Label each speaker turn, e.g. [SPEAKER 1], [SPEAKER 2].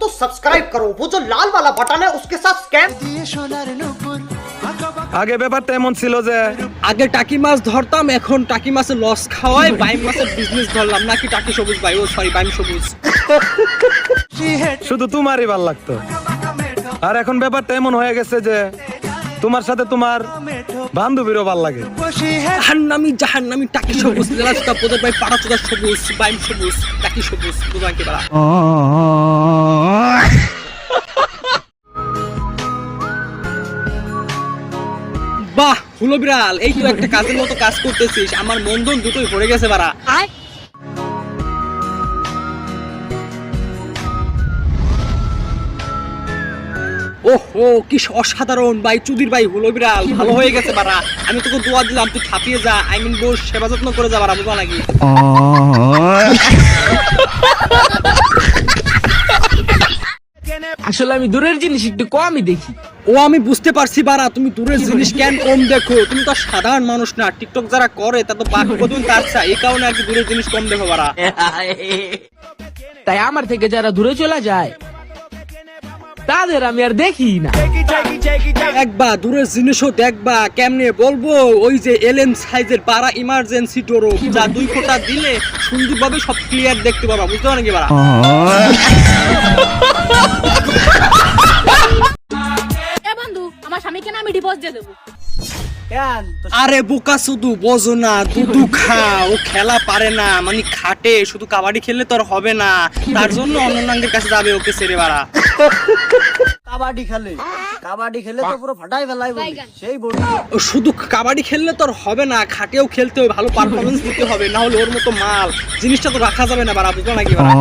[SPEAKER 1] तो सब्सक्राइब करो, वो जो लाल वाला बटन है उसके साथ स्कैम।
[SPEAKER 2] আগে ব্যাপারটা এমন ছিল যে
[SPEAKER 3] আগে টাকি মাছ ধরতাম, এখন টাকি মাছের লস খাওয়াই বাইম মাছের বিজনেস ধরলাম। নাকি টাকি সবুজ ভাই, ও সরি বাইম সবুজ।
[SPEAKER 2] শুধু তোমারই ভাল লাগতো, আর এখন ব্যাপারটা এমন হয়ে গেছে যে তোমার সাথে তোমার বান্ধবীরও ভাল লাগে।
[SPEAKER 3] জাহান্নামি টাকি সবুজ, লাস্টা পোদের ভাই পাড়াচোদা সবুজ, বাইম সবুজ, টাকি সবুজ, বুঝলাম কি বাড়া। বাহ হুলো বিড়াল, এই তো একটা কাজের মতো কাজ করতেছিস, আমার মন্দন দুটোই ভরে গেছে বাড়া। ওহো কি অসাধারণ ভাই, চুদির ভাই হুলো বিড়াল ভালো হয়ে গেছে বাড়া। আমি তোকে দোয়া দিলাম, তুই ছাপিয়ে যা, আই মিন বস সেবা যত্ন করে যা বাড়া, বুঝলা নাকি?
[SPEAKER 4] আসলে আমি দূরের জিনিস একটু কমই দেখি।
[SPEAKER 3] ও আমি বুঝতে পারছি বাড়া, তুমি দূরের জিনিস কেন কম দেখো, তুমি তো সাধারণ মানুষ না, টিকটক যারা করে তা তো বাকি কতদিন তার চা, এই কারণে আর কি দূরের জিনিস কম দেখো বাড়া।
[SPEAKER 4] তাই আমার থেকে যারা দূরে চলে যায় তাদের আমি আর দেখি না।
[SPEAKER 3] দেখবা দূরের জিনিসও দেখবা, কেমনে বলবো, ওই যে এলএম সাইজের বাড়া ইমার্জেন্সি ডোরো, যা 2 ফোঁটা দিলে সুন্দরভাবে সব ক্লিয়ার দেখতে পারবা, বুঝতে পারো নাকি বাড়া?
[SPEAKER 5] বন্ধু আমার স্বামীকে না আমি ডিভোর্স দিয়ে দেবো।
[SPEAKER 3] আরে বোকা শুধু বোঝো না, দুধু খা, ও খেলা পারে না, মানে খাটে, শুধু কাবাডি খেললে তো আর হবে না, তার জন্য অন্যান্যদের কাছে যাবে ওকে ছেড়ে বাড়া।
[SPEAKER 1] কাবাডি খেলে তো পুরো ফাটাই ফেলাই বলি, সেই বডি।
[SPEAKER 3] শুধু কাবাডি খেললে তো আর হবে না, খাটেও খেলতে হবে, ভালো পারফরমেন্স দিতে হবে, না হলে ওর মতো মাল জিনিসটা তো রাখা যাবে না বাড়া, বুঝলো নাকি বাড়া?